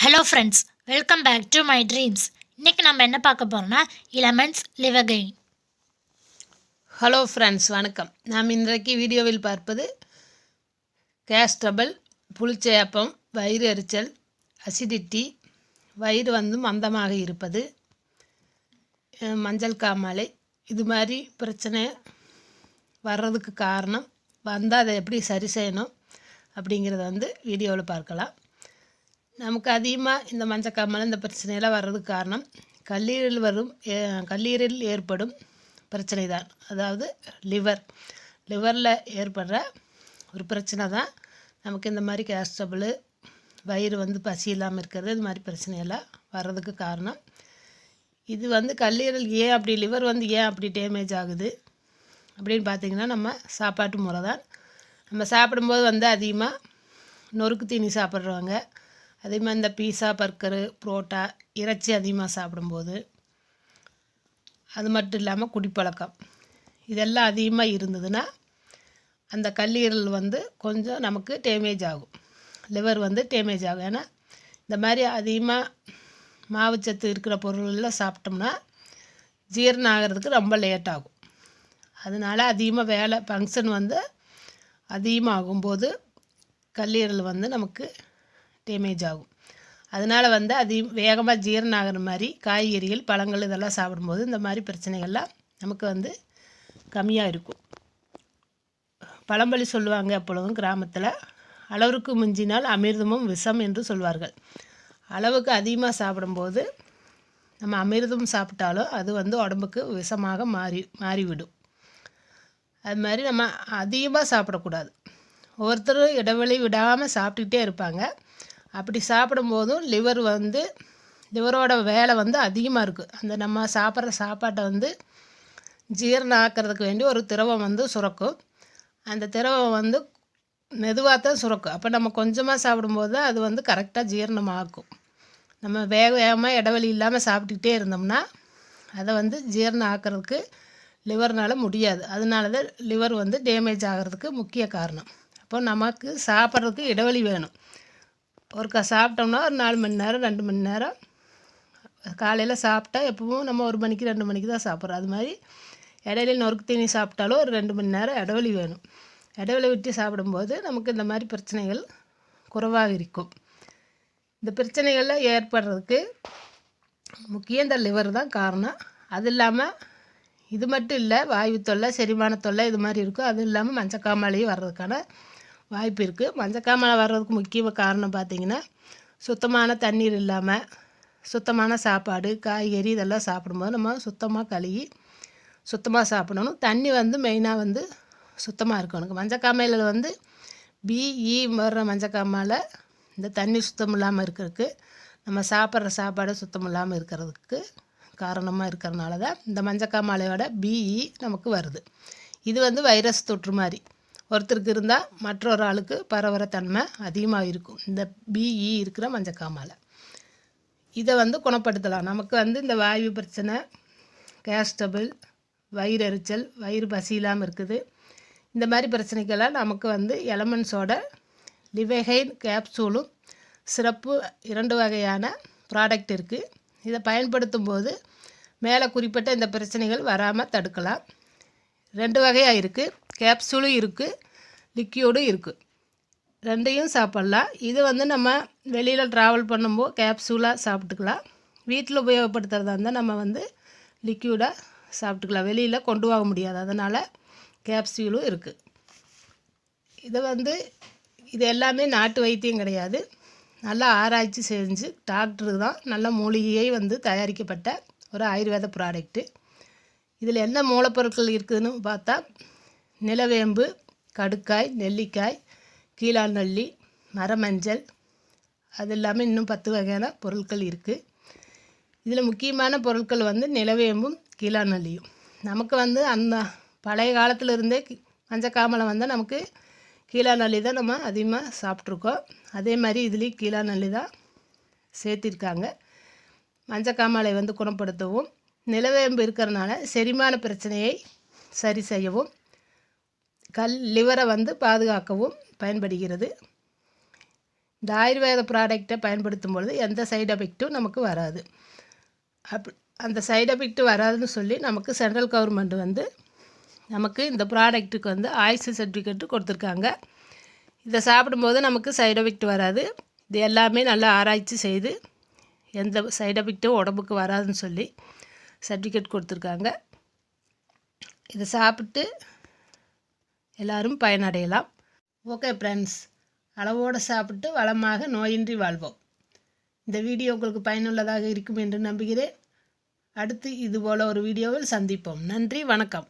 Hello friends, welcome back to my dreams. இன்றைக்கி நம்ம என்ன பார்க்க போகிறோம்னா இலமெண்ட்ஸ் லிவகைன். ஹலோ ஃப்ரெண்ட்ஸ், வணக்கம். நாம் இன்றைக்கு வீடியோவில் பார்ப்பது கேஸ் ட்ரபிள், புளிச்சேப்பம், வயிறு எரிச்சல், அசிடிட்டி, வயிறு மந்தமாக இருப்பது, மஞ்சள் காமாலை, இது மாதிரி பிரச்சனை வர்றதுக்கு காரணம், வந்தால் அதை எப்படி சரி செய்யணும் அப்படிங்கிறத வீடியோவில் பார்க்கலாம். நமக்கு அதிகமாக இந்த மஞ்சக்காமலை இந்த பிரச்சனையெல்லாம் வர்றதுக்கு காரணம் கல்லீரலில் ஏற்படும் பிரச்சனை தான். அதாவது லிவரில் ஏற்படுற ஒரு பிரச்சனை தான் நமக்கு இந்த மாதிரி கேஸ் ட்ரபிள், வயிறு பசி இல்லாமல் இருக்கிறது, இது மாதிரி பிரச்சனையெல்லாம் வர்றதுக்கு காரணம். இது கல்லீரல் ஏன் அப்படி லிவர் ஏன் அப்படி டேமேஜ் ஆகுது அப்படின்னு பார்த்திங்கன்னா, நம்ம சாப்பாட்டு முறை தான். நம்ம சாப்பிடும்போது அதிகமாக நொறுக்கு தீனி சாப்பிட்றவங்க, அதே மாதிரி இந்த பீஸா, பர்கரு, புரோட்டா, இறைச்சி அதிகமாக சாப்பிடும்போது, அது மட்டும் இல்லாமல் குடிப்பழக்கம், இதெல்லாம் அதிகமாக இருந்ததுன்னா அந்த கல்லீரல் கொஞ்சம் நமக்கு டேமேஜ் ஆகும், லிவர் டேமேஜ் ஆகும். ஏன்னா இந்த மாதிரி அதிகமாக மாவுச்சத்து இருக்கிற பொருளெல்லாம் சாப்பிட்டோம்னா ஜீரணம் ஆகிறதுக்கு ரொம்ப லேட் ஆகும். அதனால் அதிகமாக வேலை ஃபங்க்ஷன் அதிகமாகும்போது கல்லீரல் நமக்கு டேமேஜ் ஆகும். அதனால் வேகமாக ஜீரணம் ஆகிற மாதிரி காய்கறிகள், பழங்கள் இதெல்லாம் சாப்பிடும்போது இந்த மாதிரி பிரச்சனைகள்லாம் நமக்கு கம்மியாக இருக்கும். பழமொழி சொல்லுவாங்க எப்பொழுதும் கிராமத்தில், அளவுக்கு மிஞ்சினால் அமிர்தமும் விஷம் என்று சொல்வார்கள். அளவுக்கு அதிகமாக சாப்பிடும்போது நம்ம அமிர்தம் சாப்பிட்டாலும் அது உடம்புக்கு விஷமாக மாறிவிடும். அது மாதிரி நம்ம அதிகமாக சாப்பிடக்கூடாது. ஒவ்வொருத்தரும் இடைவெளி விடாமல் சாப்பிட்டுக்கிட்டே இருப்பாங்க. அப்படி சாப்பிடும்போதும் லிவரோட வேலை அதிகமாக இருக்குது. அந்த நம்ம சாப்பிட்ற சாப்பாட்டை ஜீரணம் ஆக்கிறதுக்கு வேண்டி ஒரு திரவம் சுரக்கும். அந்த திரவம் மெதுவாக தான் சுரக்கும். அப்போ நம்ம கொஞ்சமாக சாப்பிடும்போது அது கரெக்டாக ஜீரணம் ஆக்கும். நம்ம வேகமாக இடைவெளி இல்லாமல் சாப்பிட்டுக்கிட்டே இருந்தோம்னா அதை ஜீரணம் ஆக்கிறதுக்கு லிவர்னால் முடியாது. அதனால தான் லிவர் டேமேஜ் ஆகிறதுக்கு முக்கிய காரணம். அப்போ நமக்கு சாப்பிட்றதுக்கு இடைவெளி வேணும். ஒருக்கா சாப்பிட்டோம்னா ஒரு 4 மணி நேரம் 2 மணி நேரம், காலையில் சாப்பிட்டா எப்பவும் நம்ம 1 மணிக்கு 2 மணிக்கு தான் சாப்பிட்றோம். அது மாதிரி இடையில நொறுக்கு தீனி சாப்பிட்டாலும் ஒரு 2 மணி நேரம் இடைவெளி வேணும். இடைவெளி விட்டு சாப்பிடும்போது நமக்கு இந்த மாதிரி பிரச்சனைகள் குறைவாக இருக்கும். இந்த பிரச்சனைகள்லாம் ஏற்படுறதுக்கு முக்கியம் இந்த லிவர் தான் காரணம். அது இல்லாமல் இது மட்டும் இல்லை, வாயு தொல்லை, செரிமான தொல்லை இது மாதிரி இருக்கும். அது இல்லாமல் மஞ்சக்காமாலையும் வர்றதுக்கான வாய்ப்பு இருக்குது. மஞ்சக்காமலை வர்றதுக்கு முக்கிய காரணம் பார்த்திங்கன்னா, சுத்தமான தண்ணீர் இல்லாமல், சுத்தமான சாப்பாடு, காய்கறி இதெல்லாம் சாப்பிடும்போது நம்ம சுத்தமாக கழுவி சுத்தமாக சாப்பிடணும். தண்ணி மெயினாக சுத்தமாக இருக்கணும். மஞ்சக்காமையில் பிஇ வர்ற மஞ்சக்காமலை இந்த தண்ணி சுத்தம் இல்லாமல் இருக்கிறதுக்கு, நம்ம சாப்பிட்ற சாப்பாடு சுத்தம் இல்லாமல் இருக்கிறதுக்கு காரணமாக இருக்கிறனால தான் இந்த மஞ்சக்காமாலையோட பிஇ நமக்கு வருது. இது வைரஸ் தொற்று மாதிரி ஒருத்தருக்கு இருந்தால் மற்றொரு ஆளுக்கு பரவுற தன்மை அதிகமாக இருக்கும் இந்த பிஇ இருக்கிற மஞ்சக்காமாலை. இதை குணப்படுத்தலாம். நமக்கு இந்த வாயு பிரச்சனை, கேஸ் ட்ரபிள், வயிறு எரிச்சல், வயிறு பசி இல்லாமல் இருக்குது, இந்த மாதிரி பிரச்சனைக்கெல்லாம் நமக்கு எலமெண்ட்ஸோட லிவகைன் கேப்சூலும் சிறப்பு 2 வகையான ப்ராடக்ட் இருக்குது. இதை பயன்படுத்தும் போது மேலே குறிப்பிட்ட இந்த பிரச்சனைகள் வராமல் தடுக்கலாம். 2 வகையாக இருக்குது, கேப்சூலும் இருக்குது, லிக்யூடும் இருக்குது. 2ஐயும் சாப்பிட்லாம். இது நம்ம வெளியில் ட்ராவல் பண்ணும்போது கேப்சூலாக சாப்பிட்டுக்கலாம். வீட்டில் உபயோகப்படுத்துகிறதா இருந்தால் நம்ம லிக்யூடாக சாப்பிட்டுக்கலாம். வெளியில் கொண்டு போக முடியாது, அதனால் கேப்சூலும் இருக்குது. இது எல்லாமே நாட்டு வைத்தியம் கிடையாது, நல்லா ஆராய்ச்சி செஞ்சு டாக்டரு தான் நல்ல மூலிகையை தயாரிக்கப்பட்ட ஒரு ஆயுர்வேத ப்ராடக்ட்டு. இதில் என்ன மூலப்பொருட்கள் இருக்குதுன்னு பார்த்தா, நிலவேம்பு, கடுக்காய், நெல்லிக்காய், கீழாநெல்லி, மரமஞ்சள், அது இல்லாமல் இன்னும் 10 வகையான பொருட்கள் இருக்குது. இதில் முக்கியமான பொருட்கள் நிலவேம்பும் கீழாநெல்லியும். நமக்கு அந்த பழைய காலத்தில் இருந்தே மஞ்சக்காமலை நமக்கு கீழாநெல்லி தான் நம்ம அதிகமாக சாப்பிட்ருக்கோம். அதே மாதிரி இதுலேயும் கீழாநெல்லி தான் சேர்த்திருக்காங்க. மஞ்சக்காமலை குணப்படுத்தவும், நிலவேம்பு இருக்கிறனால செரிமான பிரச்சனையை சரி செய்யவும், லிவரை பாதுகாக்கவும் பயன்படுகிறது. இந்த ஆயுர்வேத ப்ராடக்டை பயன்படுத்தும் பொழுது எந்த சைடு எஃபெக்ட்டும் நமக்கு வராது. அந்த சைடு எஃபெக்ட் வராதுன்னு சொல்லி நமக்கு சென்ட்ரல் கவர்மெண்ட் வந்து நமக்கு இந்த ப்ராடக்ட்டுக்கு வந்து ஆயுசு சர்டிஃபிகேட்டு கொடுத்துருக்காங்க. இதை சாப்பிடும்போது நமக்கு சைடு எஃபெக்ட் வராது. இது எல்லாமே நல்லா ஆராய்ச்சி செய்து எந்த சைடு எஃபெக்ட்டும் உடம்புக்கு வராதுன்னு சொல்லி சர்டிஃபிகேட் கொடுத்துருக்காங்க. இதை சாப்பிட்டு எல்லோரும் பயனடையலாம். ஓகே ஃப்ரெண்ட்ஸ், அளவோடு சாப்பிட்டு வளமாக நோயின்றி வாழ்வோம். இந்த வீடியோ உங்களுக்கு பயனுள்ளதாக இருக்கும் என்று நம்புகிறேன். அடுத்து இதுபோல் ஒரு வீடியோவில் சந்திப்போம். நன்றி, வணக்கம்.